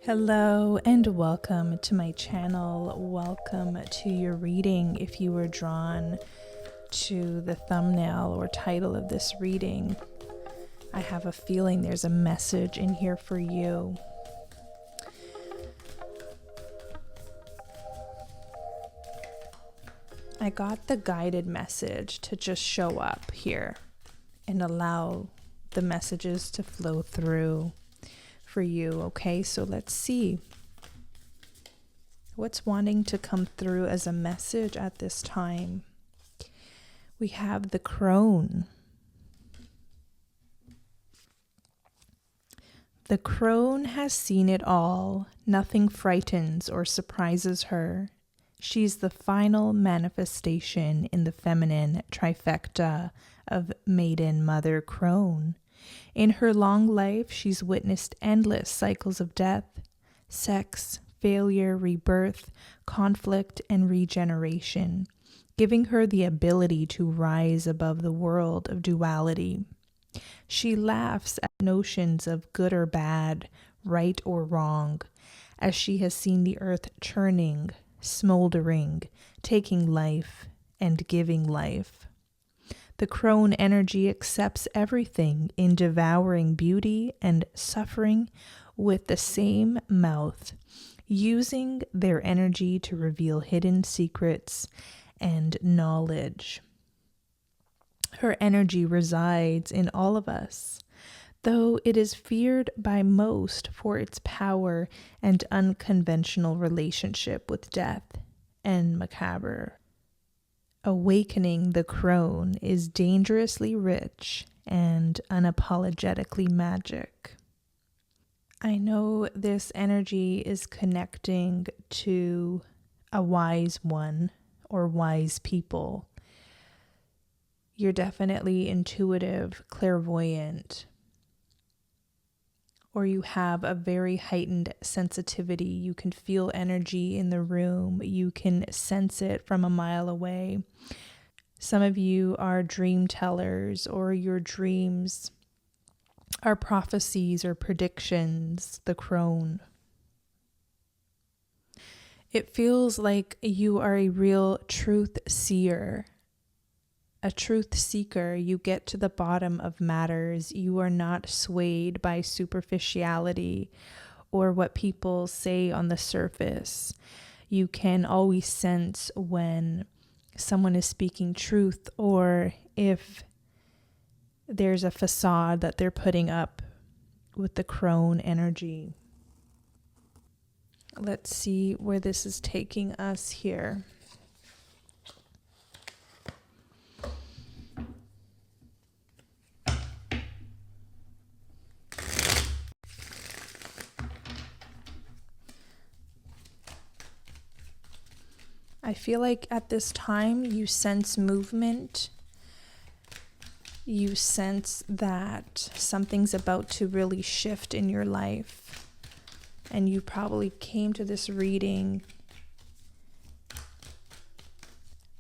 Hello and welcome to my channel. Welcome to your reading. If you were drawn to the thumbnail or title of this reading, I have a feeling there's a message in here for you. I got the guided message to just show up here and allow the messages to flow through for you. Okay, so let's see what's wanting to come through as a message at this time. We have the crone. The crone has seen it all. Nothing frightens or surprises her. She's the final manifestation in the feminine trifecta of maiden mother crone. In her long life, she's witnessed endless cycles of death, sex, failure, rebirth, conflict, and regeneration, giving her the ability to rise above the world of duality. She laughs at notions of good or bad, right or wrong, as she has seen the earth churning, smoldering, taking life, and giving life. The crone energy accepts everything in devouring beauty and suffering with the same mouth, using their energy to reveal hidden secrets and knowledge. Her energy resides in all of us, though it is feared by most for its power and unconventional relationship with death and macabre. Awakening the crone is dangerously rich and unapologetically magic. I know this energy is connecting to a wise one or wise people. You're definitely intuitive, clairvoyant, or you have a very heightened sensitivity. You can feel energy in the room. You can sense it from a mile away. Some of you are dream tellers, or your dreams are prophecies or predictions, the crone. It feels like you are a real truth seer. A truth seeker. You get to the bottom of matters. You are not swayed by superficiality or what people say on the surface. You can always sense when someone is speaking truth or if there's a facade that they're putting up with the crone energy. Let's see where this is taking us here. I feel like at this time you sense movement. You sense that something's about to really shift in your life. And you probably came to this reading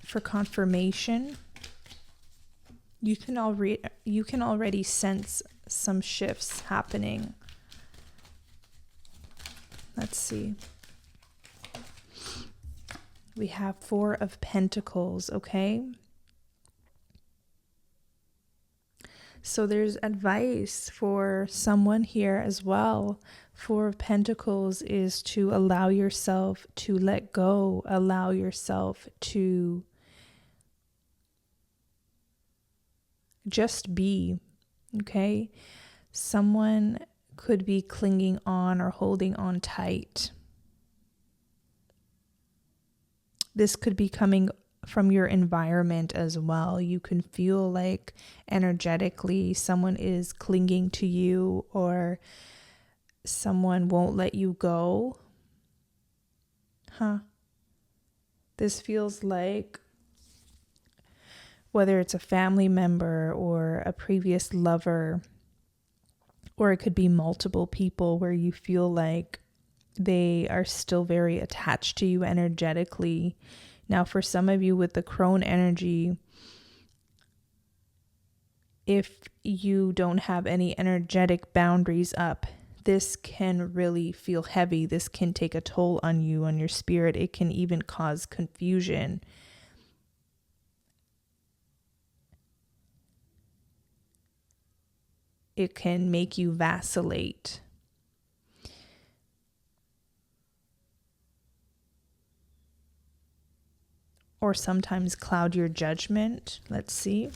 for confirmation. You can already sense some shifts happening. Let's see. We have Four of Pentacles, okay? So there's advice for someone here as well. Four of Pentacles is to allow yourself to let go, allow yourself to just be, okay? Someone could be clinging on or holding on tight. This could be coming from your environment as well. You can feel like energetically someone is clinging to you or someone won't let you go. This feels like whether it's a family member or a previous lover, or it could be multiple people where you feel like they are still very attached to you energetically. Now, for some of you with the crone energy, if you don't have any energetic boundaries up, this can really feel heavy. This can take a toll on you, on your spirit. It can even cause confusion. It can make you vacillate. Or sometimes cloud your judgment. Let's see.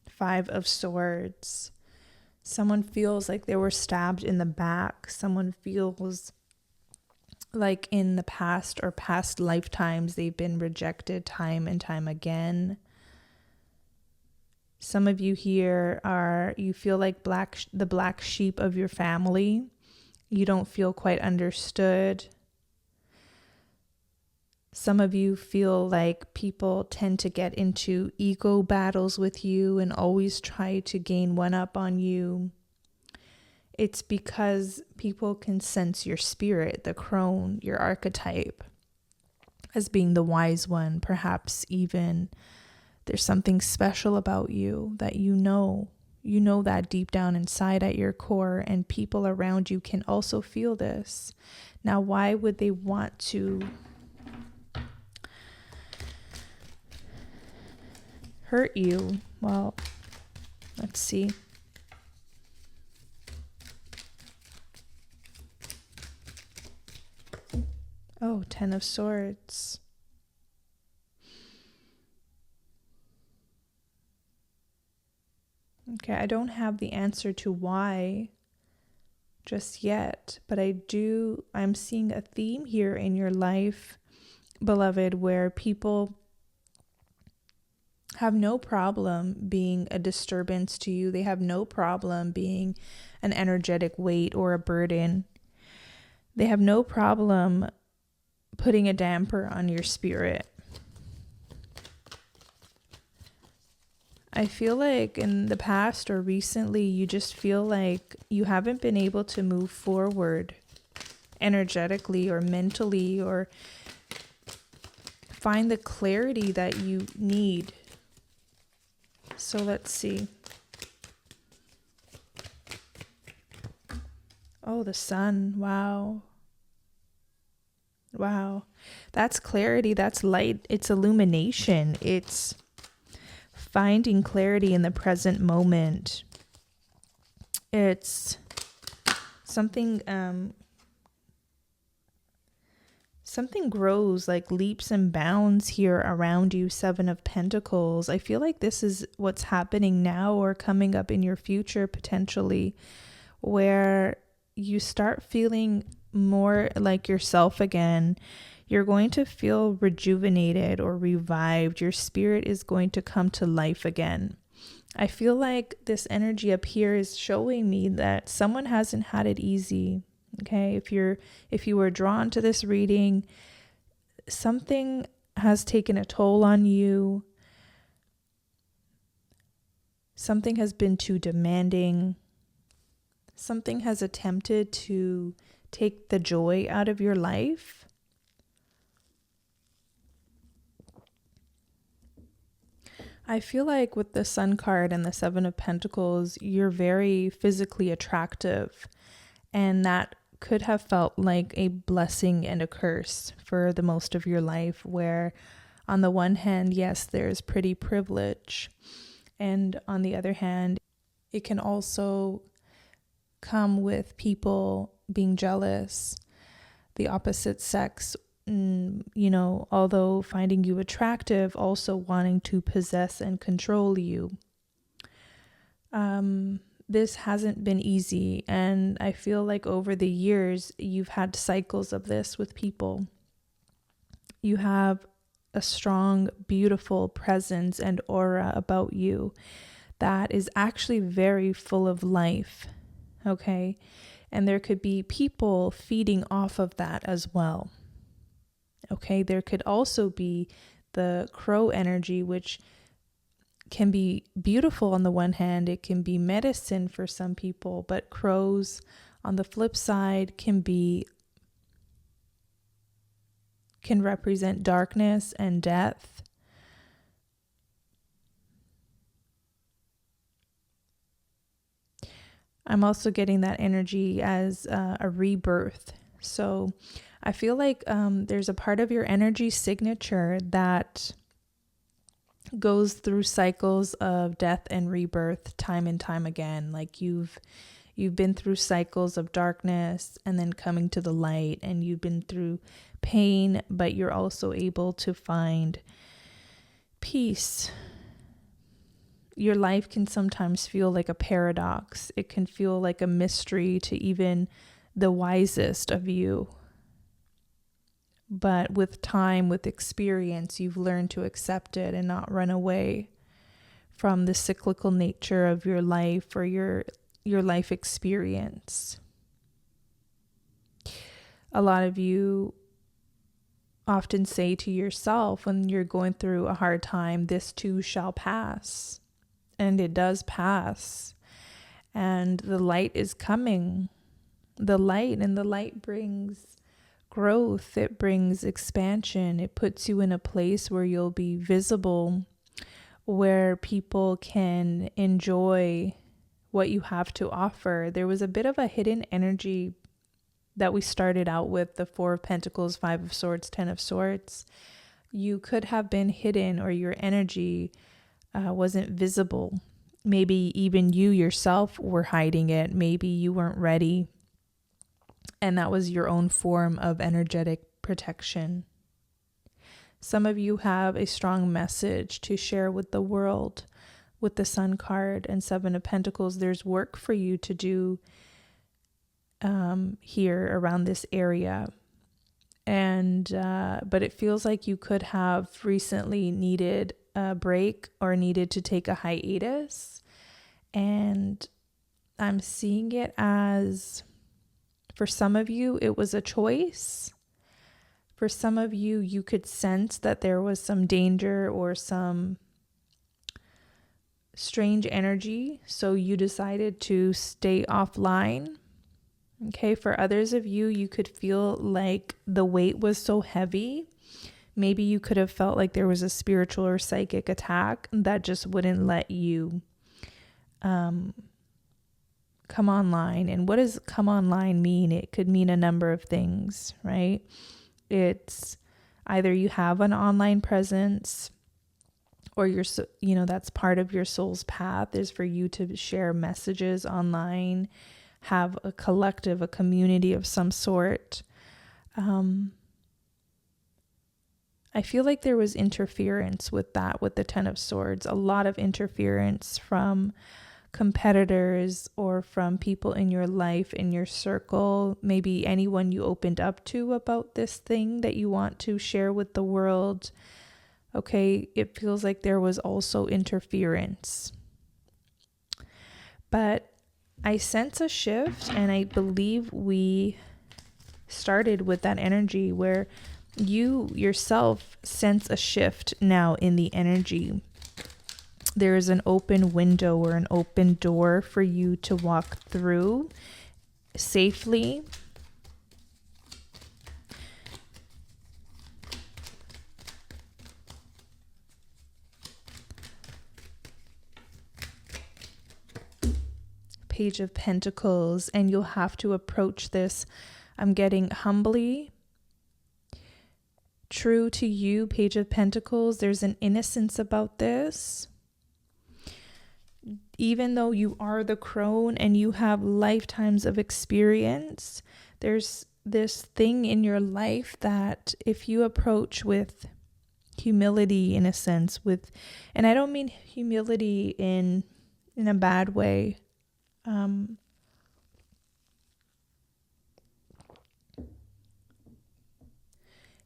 Five of Swords. Someone feels like they were stabbed in the back. Someone feels like in the past or past lifetimes they've been rejected time and time again. Some of you here you feel like the black sheep of your family. You don't feel quite understood. Some of you feel like people tend to get into ego battles with you and always try to gain one up on you. It's because people can sense your spirit, the crone, your archetype, as being the wise one. Perhaps even there's something special about you that you know that deep down inside at your core, and people around you can also feel this. Now, why would they want to hurt you? Well, let's see. Oh, 10 of Swords. Okay, I don't have the answer to why just yet, but I'm seeing a theme here in your life, beloved, where people have no problem being a disturbance to you. They have no problem being an energetic weight or a burden. They have no problem putting a damper on your spirit. I feel like in the past or recently, you just feel like you haven't been able to move forward energetically or mentally, or find the clarity that you need. So let's see. Oh, the sun. Wow. Wow. That's clarity. That's light. It's illumination. It's finding clarity in the present moment. It's something grows, like leaps and bounds here around you. 7 of Pentacles. I feel like this is what's happening now or coming up in your future potentially, where you start feeling more like yourself again. You're going to feel rejuvenated or revived. Your spirit is going to come to life again. I feel like this energy up here is showing me that someone hasn't had it easy. Okay, if you were drawn to this reading, something has taken a toll on you. Something has been too demanding. Something has attempted to take the joy out of your life. I feel like with the Sun card and the 7 of Pentacles, you're very physically attractive, and that could have felt like a blessing and a curse for the most of your life, where on the one hand, yes, there's pretty privilege, and on the other hand, it can also come with people being jealous, the opposite sex, although finding you attractive, also wanting to possess and control you. This hasn't been easy, and I feel like over the years, you've had cycles of this with people. You have a strong, beautiful presence and aura about you that is actually very full of life, okay? And there could be people feeding off of that as well, okay? There could also be the crow energy, which can be beautiful on the one hand. It can be medicine for some people, but crows on the flip side can represent darkness and death. I'm also getting that energy as a rebirth. So I feel like there's a part of your energy signature that goes through cycles of death and rebirth time and time again. Like you've been through cycles of darkness and then coming to the light, and you've been through pain, but you're also able to find peace. Your life can sometimes feel like a paradox. It can feel like a mystery to even the wisest of you. But with time, with experience, you've learned to accept it and not run away from the cyclical nature of your life or your life experience. A lot of you often say to yourself when you're going through a hard time, this too shall pass. And it does pass. And the light is coming. The light brings growth. It brings expansion. It puts you in a place where you'll be visible, where people can enjoy what you have to offer. There was a bit of a hidden energy that we started out with, the 4 of Pentacles, 5 of Swords, 10 of Swords. You could have been hidden, or your energy wasn't visible. Maybe even you yourself were hiding it. Maybe you weren't ready. And that was your own form of energetic protection. Some of you have a strong message to share with the world. With the Sun card and 7 of Pentacles, there's work for you to do here around this area. And but it feels like you could have recently needed a break or needed to take a hiatus. And I'm seeing it as, for some of you, it was a choice. For some of you, you could sense that there was some danger or some strange energy, so you decided to stay offline. Okay, for others of you, you could feel like the weight was so heavy. Maybe you could have felt like there was a spiritual or psychic attack that just wouldn't let you come online. And what does come online mean? It could mean a number of things, right? It's either you have an online presence, or that's part of your soul's path, is for you to share messages online, have a collective, a community of some sort. I feel like there was interference with that, with the 10 of Swords, a lot of interference from competitors or from people in your life, in your circle, maybe anyone you opened up to about this thing that you want to share with the world. Okay, it feels like there was also interference. But I sense a shift, and I believe we started with that energy where you yourself sense a shift now in the energy. There is an open window or an open door for you to walk through safely. Page of Pentacles, and you'll have to approach this, I'm getting, humbly, true to you. Page of Pentacles, there's an innocence about this. Even though you are the crone and you have lifetimes of experience, there's this thing in your life that if you approach with humility, in a sense, and I don't mean humility in a bad way.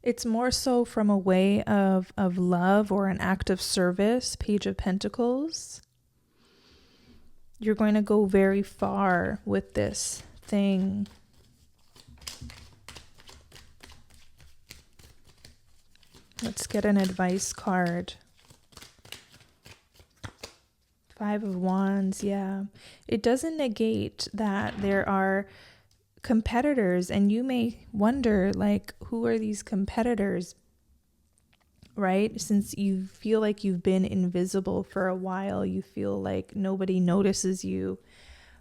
It's more so from a way of love or an act of service. Page of Pentacles. You're going to go very far with this thing. Let's get an advice card. 5 of Wands, yeah. It doesn't negate that there are competitors, and you may wonder, like, who are these competitors, right? Since you feel like you've been invisible for a while, you feel like nobody notices you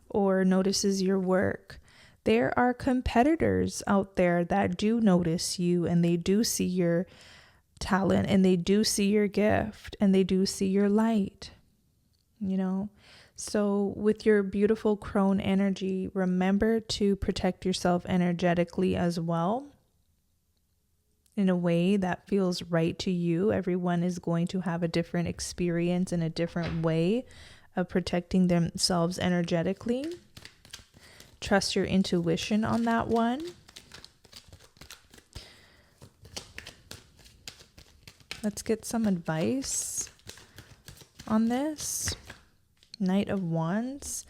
or notices your work. There are competitors out there that do notice you, and they do see your talent, and they do see your gift, and they do see your light, you know? So with your beautiful crone energy, remember to protect yourself energetically as well, in a way that feels right to you. Everyone is going to have a different experience and a different way of protecting themselves energetically. Trust your intuition on that one. Let's get some advice on this. Knight of Wands.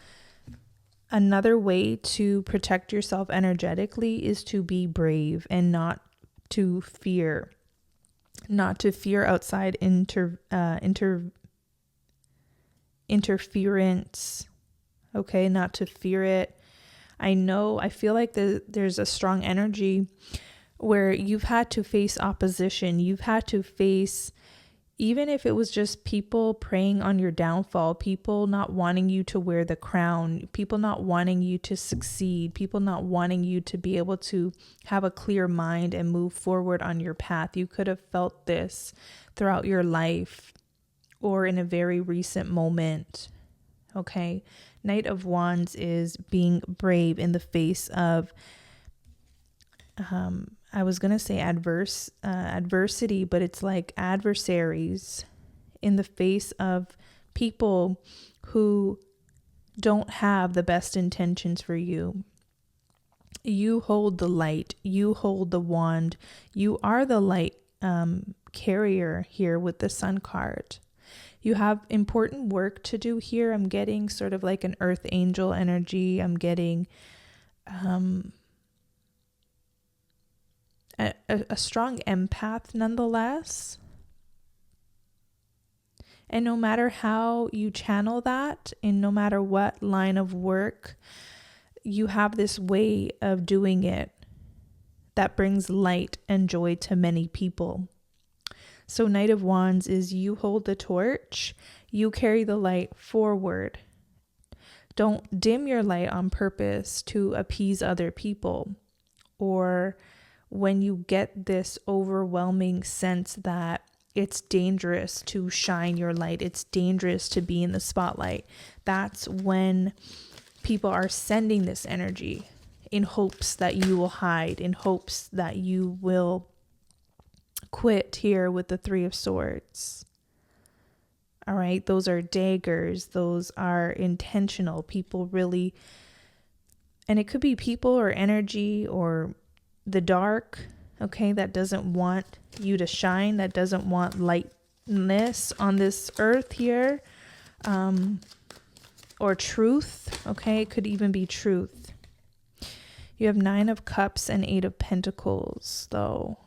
Another way to protect yourself energetically is to be brave and not to fear. Not to fear outside interference. Okay, not to fear it. I feel like there's a strong energy where you've had to face opposition. You've had to face, even if it was just people preying on your downfall, people not wanting you to wear the crown, people not wanting you to succeed, people not wanting you to be able to have a clear mind and move forward on your path. You could have felt this throughout your life or in a very recent moment. Okay. Knight of Wands is being brave in the face of, I was going to say adversity, but it's like adversaries, in the face of people who don't have the best intentions for you. You hold the light, you hold the wand, you are the light carrier here with the Sun card. You have important work to do here. I'm getting sort of like an earth angel energy. I'm getting a strong empath nonetheless. And no matter how you channel that, and no matter what line of work, you have this way of doing it that brings light and joy to many people. So Knight of Wands is you hold the torch, you carry the light forward. Don't dim your light on purpose to appease other people, or when you get this overwhelming sense that it's dangerous to shine your light, it's dangerous to be in the spotlight. That's when people are sending this energy in hopes that you will hide, in hopes that you will quit here with the Three of Swords. All right, those are daggers. Those are intentional. People really, and it could be people or energy or the dark, okay, that doesn't want you to shine, that doesn't want lightness on this earth here, or truth, okay, it could even be truth. You have 9 of Cups and 8 of Pentacles, though.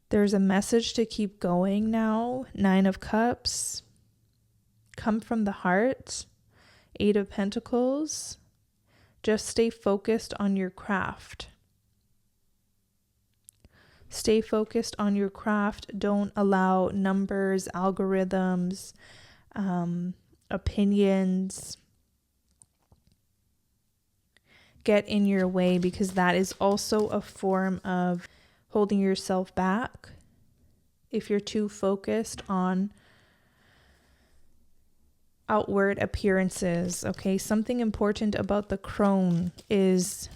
There's a message to keep going now. 9 of Cups, come from the heart. 8 of Pentacles, just stay focused on your craft. Stay focused on your craft. Don't allow numbers, algorithms, opinions get in your way, because that is also a form of holding yourself back. If you're too focused on outward appearances, okay? Something important about the crone is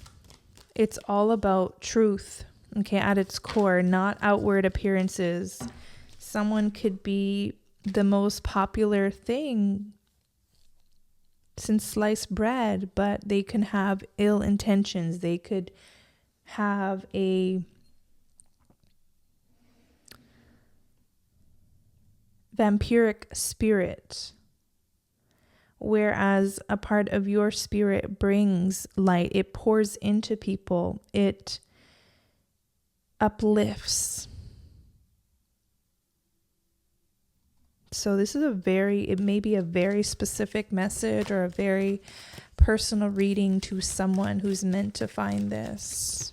it's all about truth, okay, at its core, not outward appearances. Someone could be the most popular thing since sliced bread, but they can have ill intentions. They could have a vampiric spirit, whereas a part of your spirit brings light. It pours into people. It uplifts. So this is it may be a very specific message or a very personal reading to someone who's meant to find this.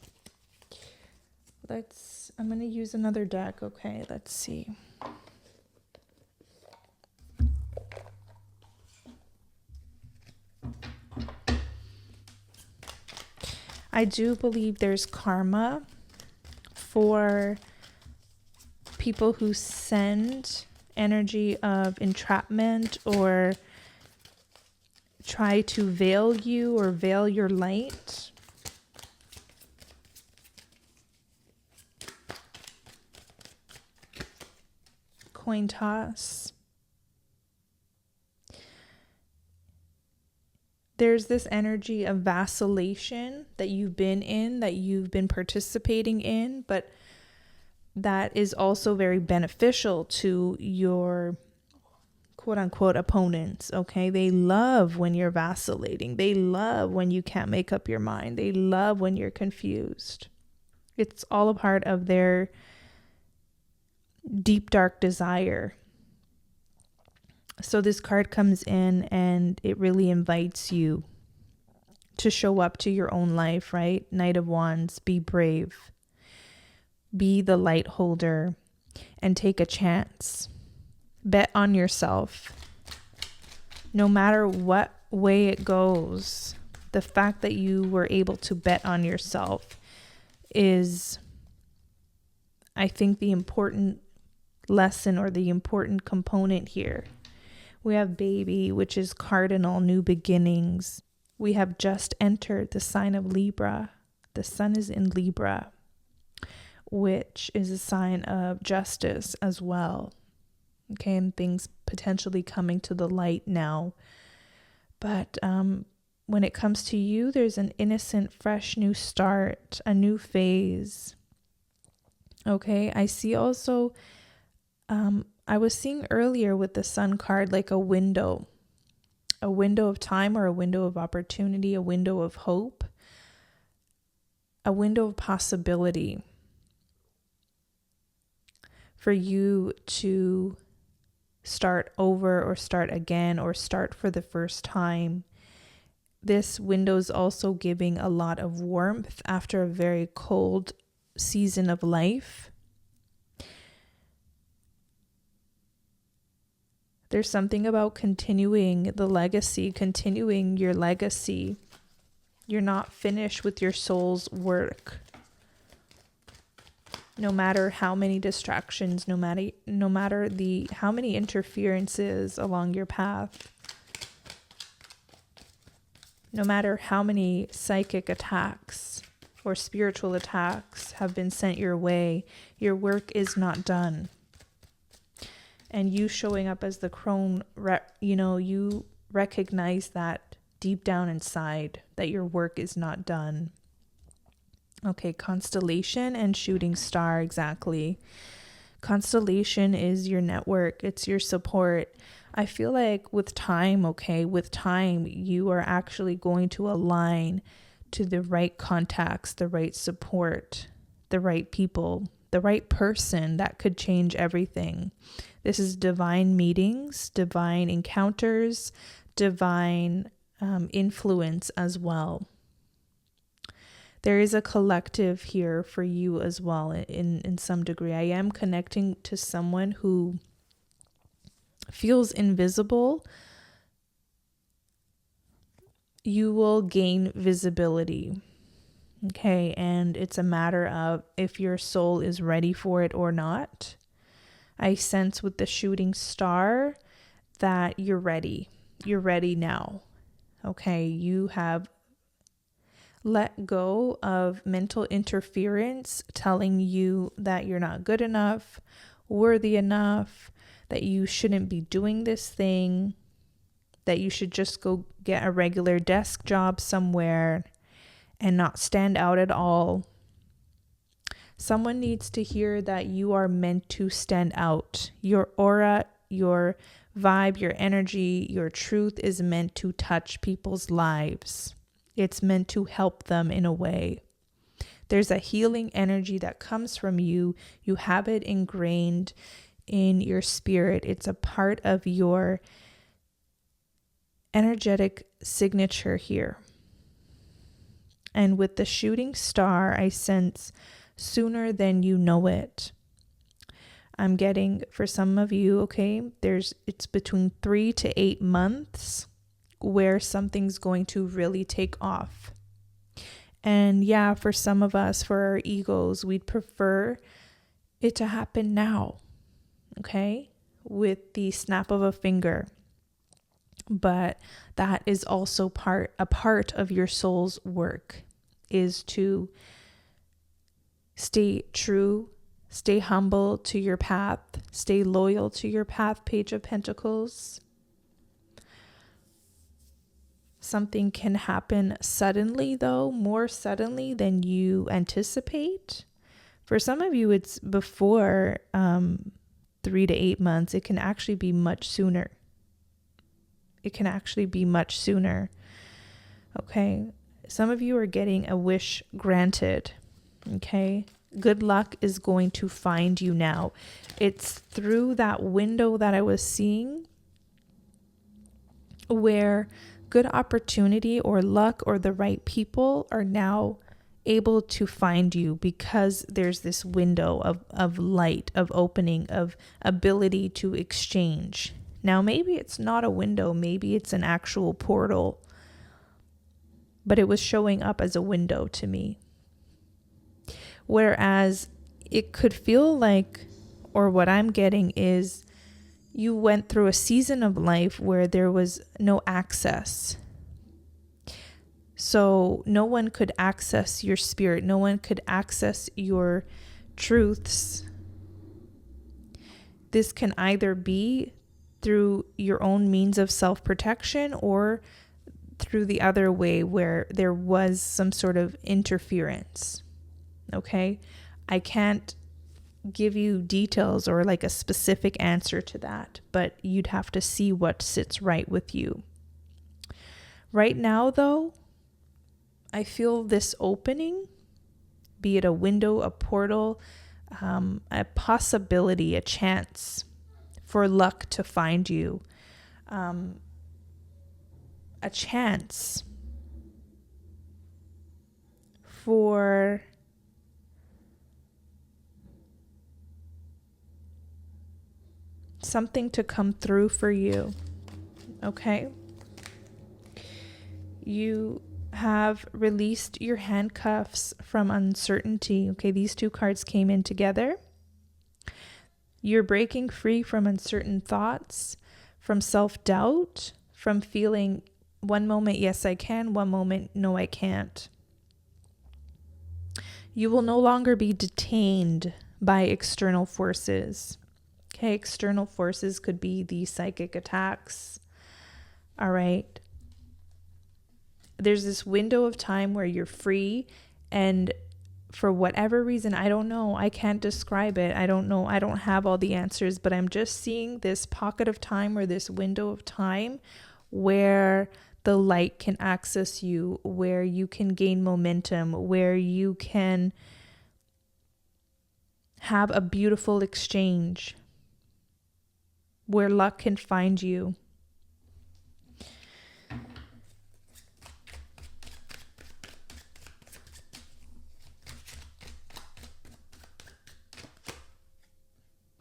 I'm going to use another deck. Okay, let's see. I do believe there's karma for people who send energy of entrapment or try to veil you or veil your light. Coin toss. There's this energy of vacillation that you've been in, that you've been participating in, but that is also very beneficial to your quote unquote opponents. Okay. They love when you're vacillating. They love when you can't make up your mind. They love when you're confused. It's all a part of their deep, dark desire. So this card comes in and it really invites you to show up to your own life, right? Knight of Wands, be brave, be the light holder, and take a chance. Bet on yourself. No matter what way it goes, the fact that you were able to bet on yourself is, I think, the important lesson or the important component here. We have baby, which is cardinal, new beginnings. We have just entered the sign of Libra. The sun is in Libra, which is a sign of justice as well. Okay, and things potentially coming to the light now. But when it comes to you, there's an innocent, fresh new start, a new phase. Okay, I see also, I was seeing earlier with the sun card like a window of time or a window of opportunity, a window of hope, a window of possibility for you to start over or start again or start for the first time. This window is also giving a lot of warmth after a very cold season of life. There's something about continuing the legacy, continuing your legacy. You're not finished with your soul's work. No matter how many distractions, no matter how many interferences along your path, no matter how many psychic attacks or spiritual attacks have been sent your way, your work is not done. And you showing up as the crone, you recognize that deep down inside that your work is not done. Okay, constellation and shooting star, exactly. Constellation is your network. It's your support. I feel like with time, you are actually going to align to the right contacts, the right support, the right people, the right person that could change everything. This is divine meetings, divine encounters, divine influence as well. There is a collective here for you as well in some degree. I am connecting to someone who feels invisible. You will gain visibility. Okay, and it's a matter of if your soul is ready for it or not. I sense with the shooting star that you're ready. You're ready now. Okay, you have let go of mental interference telling you that you're not good enough, worthy enough, that you shouldn't be doing this thing, that you should just go get a regular desk job somewhere and not stand out at all. Someone needs to hear that you are meant to stand out. Your aura, your vibe, your energy, your truth is meant to touch people's lives. It's meant to help them in a way. There's a healing energy that comes from you. You have it ingrained. in your spirit. It's a part of your energetic signature here. And with the shooting star, I sense sooner than you know it. I'm getting, for some of you, okay, it's between 3 to 8 months where something's going to really take off. And yeah, for some of us, for our egos, we'd prefer it to happen now, okay, with the snap of a finger. But that is also a part of your soul's work, is to stay true, stay humble to your path, stay loyal to your path, Page of Pentacles. Something can happen suddenly, though, more suddenly than you anticipate. For some of you, it's before 3 to 8 months. It can actually be much sooner. Okay. Some of you are getting a wish granted. Okay. Good luck is going to find you now. It's through that window that I was seeing where good opportunity or luck or the right people are now able to find you, because there's this window of light, of opening, of ability to exchange. Now, maybe it's not a window, maybe it's an actual portal, but it was showing up as a window to me. Whereas it could feel like, or what I'm getting is, you went through a season of life where there was no access. So no one could access your spirit. No one could access your truths. This can either be through your own means of self-protection or through the other way where there was some sort of interference. Okay? I can't give you details or like a specific answer to that, but you'd have to see what sits right with you. Right now, though, I feel this opening, be it a window, a portal, a possibility, a chance for luck to find you, a chance for something to come through for you, okay? You have released your handcuffs from uncertainty, okay? These two cards came in together. You're breaking free from uncertain thoughts, from self-doubt, from feeling one moment, yes, I can, one moment, no, I can't. You will no longer be detained by external forces. Okay, external forces could be the psychic attacks. All right. There's this window of time where you're free, and for whatever reason, I don't know, I can't describe it. I don't know. I don't have all the answers, but I'm just seeing this pocket of time or this window of time where the light can access you, where you can gain momentum, where you can have a beautiful exchange, where luck can find you.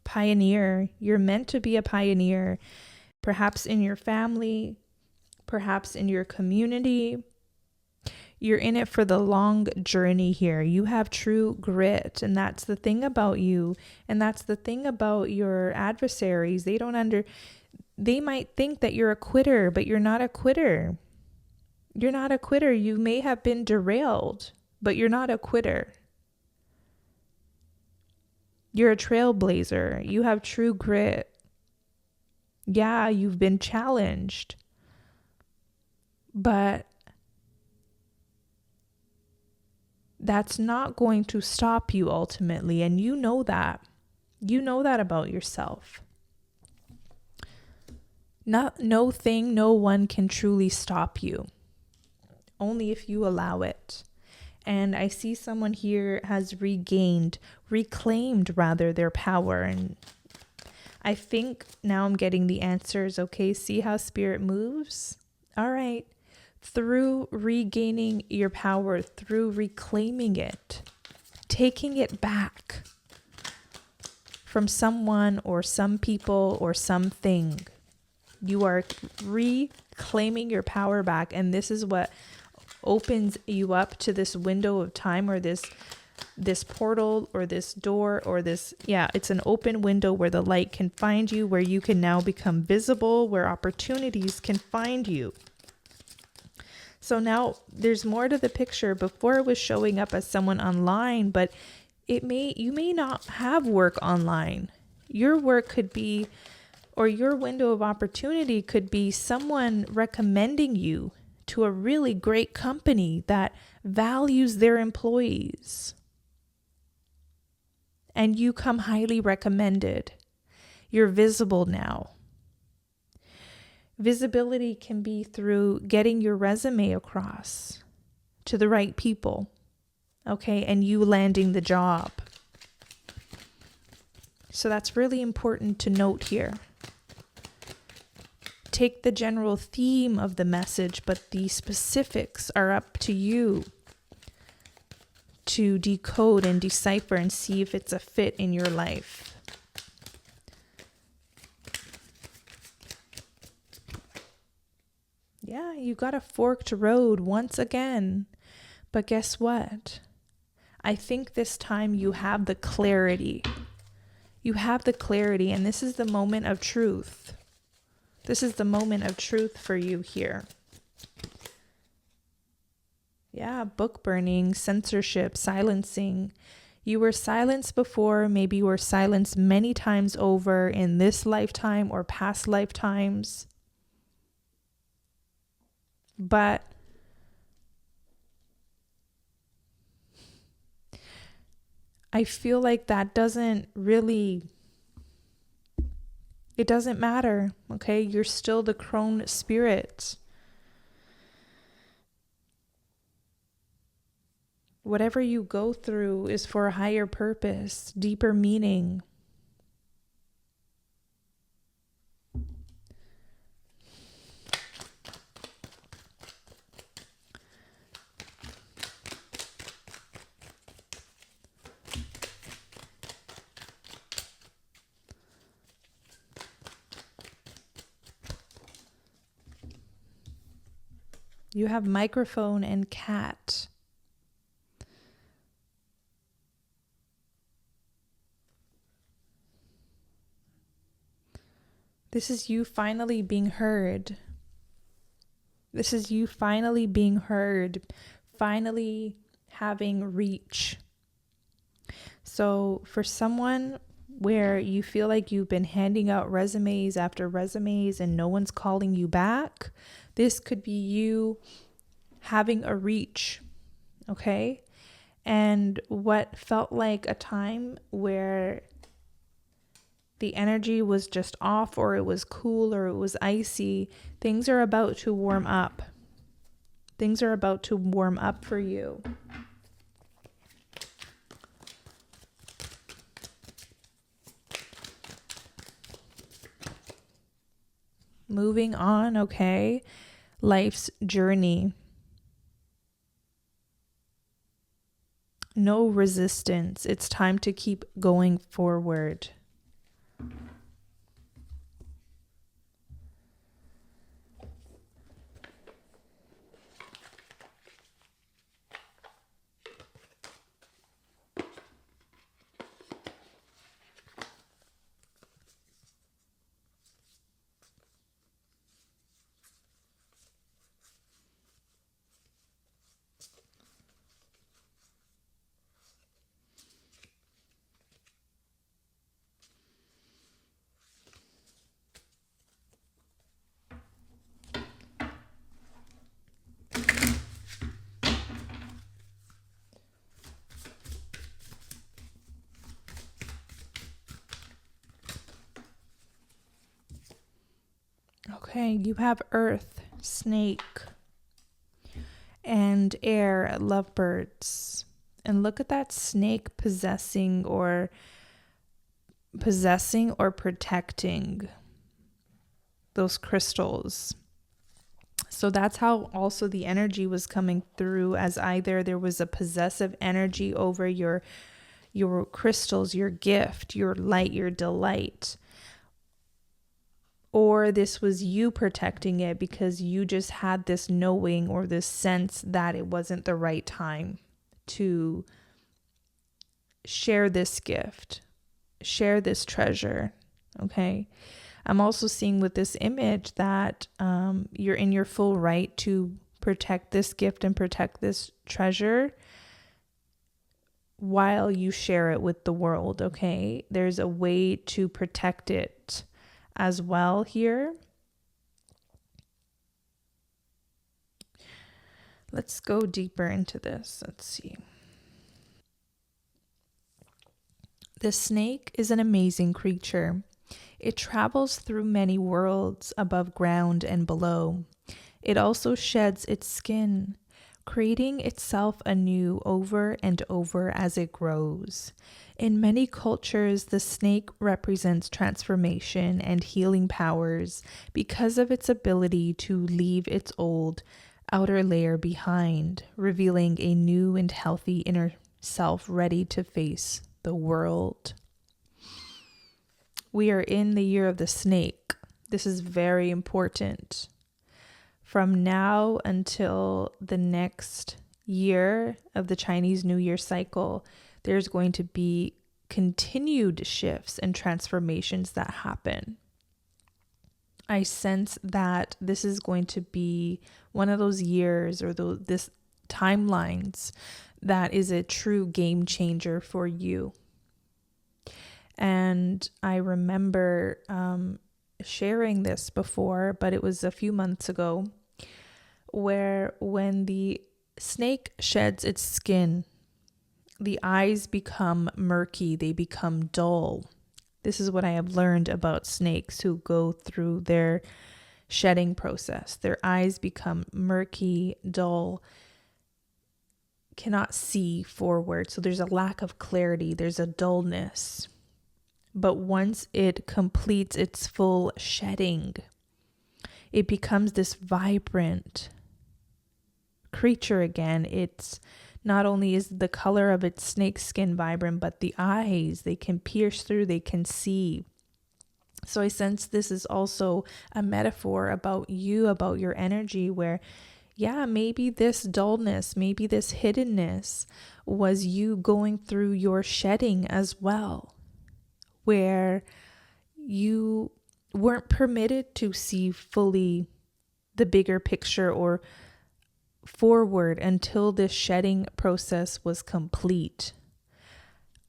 Pioneer. You're meant to be a pioneer, perhaps in your family, perhaps in your community. You're in it for the long journey here. You have true grit, and that's the thing about you, and that's the thing about your adversaries. They might think that you're a quitter, but you're not a quitter. You're not a quitter. You may have been derailed, but you're not a quitter. You're a trailblazer. You have true grit. Yeah, you've been challenged, but that's not going to stop you ultimately. And you know that. You know that about yourself. No one can truly stop you. Only if you allow it. And I see someone here has reclaimed their power. And I think now I'm getting the answers. Okay, see how spirit moves? All right. Through regaining your power, through reclaiming it, taking it back from someone or some people or something, you are reclaiming your power back. And this is what opens you up to this window of time, or this portal, or this door, or this, it's an open window where the light can find you, where you can now become visible, where opportunities can find you. So now there's more to the picture. Before it was showing up as someone online, but you may not have work online. Your work could be, or your window of opportunity could be someone recommending you to a really great company that values their employees. And you come highly recommended. You're visible now. Visibility can be through getting your resume across to the right people, okay, and you landing the job. So that's really important to note here. Take the general theme of the message, but the specifics are up to you to decode and decipher and see if it's a fit in your life. Yeah, you got a forked road once again. But guess what? I think this time you have the clarity. You have the clarity, and this is the moment of truth. This is the moment of truth for you here. Yeah, book burning, censorship, silencing. You were silenced before. Maybe you were silenced many times over in this lifetime or past lifetimes. But I feel like that doesn't really, it doesn't matter, okay? You're still the crone spirit. Whatever you go through is for a higher purpose, deeper meaning. You have microphone and cat. This is you finally being heard. This is you finally being heard, finally having reach. So for someone where you feel like you've been handing out resumes after resumes and no one's calling you back, this could be you having a reach, okay? And what felt like a time where the energy was just off, or it was cool, or it was icy, things are about to warm up. Things are about to warm up for you. Moving on, okay? Life's journey. No resistance. It's time to keep going forward. Okay, you have earth, snake, and air, lovebirds. And look at that snake possessing or possessing or protecting those crystals. So that's how also the energy was coming through, as either there was a possessive energy over your crystals, your gift, your light, your delight, or this was you protecting it because you just had this knowing or this sense that it wasn't the right time to share this gift, share this treasure. Okay. I'm also seeing with this image that you're in your full right to protect this gift and protect this treasure while you share it with the world. Okay. There's a way to protect it as well here. Let's go deeper into this. Let's see. The snake is an amazing creature. It travels through many worlds above ground and below. It also sheds its skin, creating itself anew over and over as it grows. In many cultures, the snake represents transformation and healing powers because of its ability to leave its old outer layer behind, revealing a new and healthy inner self ready to face the world. We are in the year of the snake. This is very important. From now until the next year of the Chinese New Year cycle, there's going to be continued shifts and transformations that happen. I sense that this is going to be one of those years or this timelines that is a true game changer for you. And I remember sharing this before, but it was a few months ago, where when the snake sheds its skin, the eyes become murky, they become dull. This is what I have learned about snakes who go through their shedding process. Their eyes become murky, dull, cannot see forward. So there's a lack of clarity, there's a dullness. But once it completes its full shedding, it becomes this vibrant creature again. It's not only is the color of its snake skin vibrant, but the eyes, they can pierce through, they can see. So I sense this is also a metaphor about you, about your energy, where yeah, maybe this dullness, maybe this hiddenness was you going through your shedding as well, where you weren't permitted to see fully the bigger picture or forward until this shedding process was complete.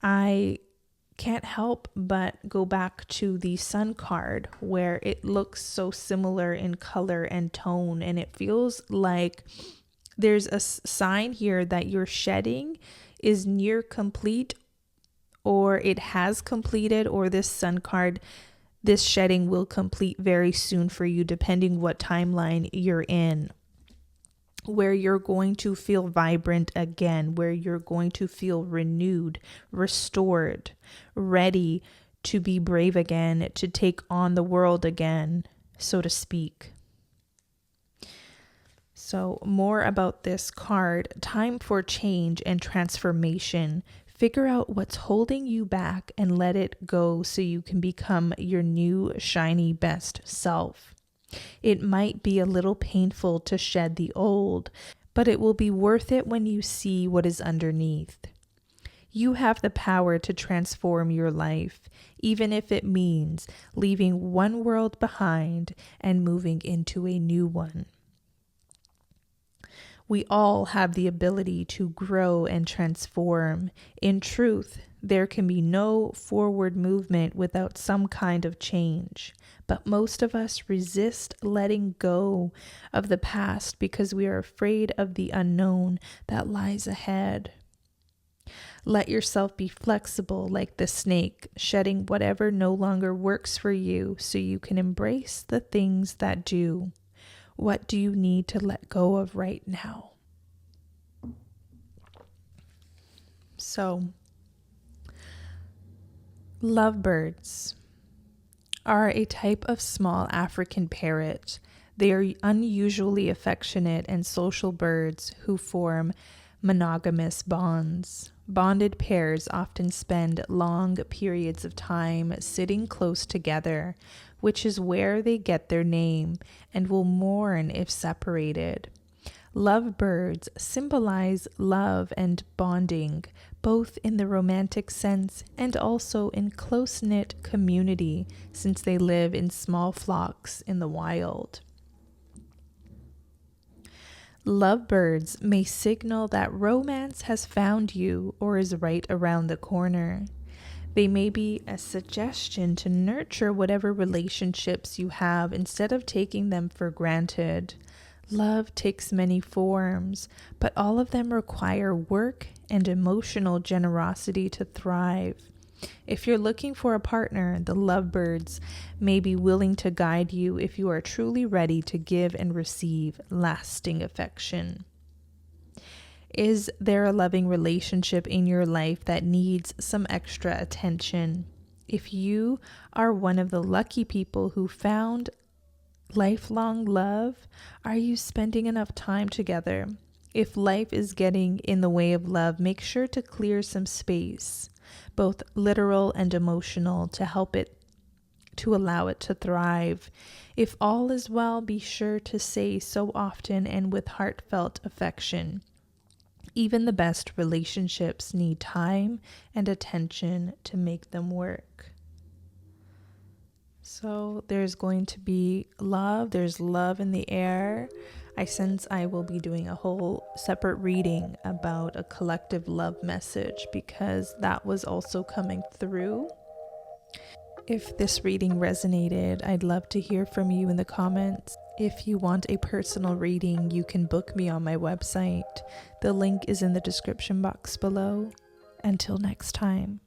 I can't help but go back to the sun card, where it looks so similar in color and tone, and it feels like there's a sign here that your shedding is near complete, or it has completed, or this sun card, this shedding will complete very soon for you, depending what timeline you're in, where you're going to feel vibrant again, where you're going to feel renewed, restored, ready to be brave again, to take on the world again, so to speak. So more about this card: time for change and transformation. Figure out what's holding you back and let it go so you can become your new shiny best self. It might be a little painful to shed the old, but it will be worth it when you see what is underneath. You have the power to transform your life, even if it means leaving one world behind and moving into a new one. We all have the ability to grow and transform. In truth, there can be no forward movement without some kind of change. But most of us resist letting go of the past because we are afraid of the unknown that lies ahead. Let yourself be flexible like the snake, shedding whatever no longer works for you so you can embrace the things that do. What do you need to let go of right now? So, Lovebirds are a type of small African parrot. They are unusually affectionate and social birds who form monogamous bonds. Bonded pairs often spend long periods of time sitting close together, which is where they get their name, and will mourn if separated. Lovebirds symbolize love and bonding, both in the romantic sense and also in close-knit community, since they live in small flocks in the wild. Lovebirds may signal that romance has found you or is right around the corner. They may be a suggestion to nurture whatever relationships you have instead of taking them for granted. Love takes many forms, but all of them require work and emotional generosity to thrive. If you're looking for a partner, the lovebirds may be willing to guide you if you are truly ready to give and receive lasting affection. Is there a loving relationship in your life that needs some extra attention? If you are one of the lucky people who found lifelong love, are you spending enough time together? If life is getting in the way of love, make sure to clear some space, both literal and emotional, to allow it to thrive. If all is well, be sure to say so often and with heartfelt affection. Even the best relationships need time and attention to make them work. So there's going to be love. There's love in the air. I sense I will be doing a whole separate reading about a collective love message because that was also coming through. If this reading resonated, I'd love to hear from you in the comments. If you want a personal reading, you can book me on my website. The link is in the description box below. Until next time.